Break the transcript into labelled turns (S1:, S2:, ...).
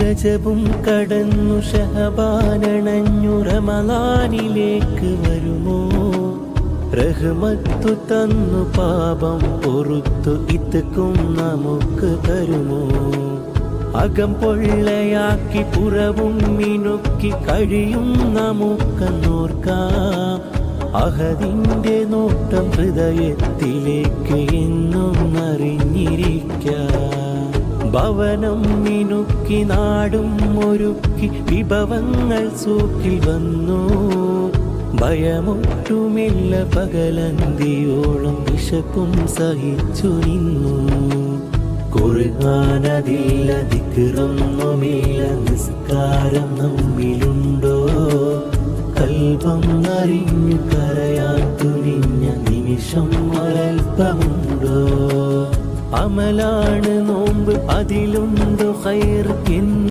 S1: രജബും കടന്നു ഷഹബാനണഞ്ഞു റമളാനിലേക്ക് വരുമോ റഹ്മത്തു തന്നു പാപം പൊറുത്തു ഇത്തക്കും നമുക്ക് തരുമോ അകം പൊള്ളയാക്കി പുറവും മിനുക്കി കഴിയും നമുക്കെന്നോർക്കാം അഹദിന്റെ നോട്ടം ഹൃദയത്തിലേക്ക് എന്നും അറിഞ്ഞിരിക്കാം ഭവനം മിനുക്കി നാടും ഒരുക്കി വിഭവങ്ങൾ സൂക്കിൽ വന്നു ഭയമൊട്ടുമില്ല പകലന്തിയോളം വിശപ്പും സഹിച്ചു നിന്നു ഖുർആനതില്ല ദിക്റൊന്നുമില്ല നിസ്കാരം നമ്മിലുണ്ടോ കൽബം അറിഞ്ഞു കരയാൻ തുനിഞ്ഞ നിമിഷം ഒരൽപ്പമുണ്ടോ അമലാണ് നോമ്പ് അതിലുണ്ടോ ഖൈർ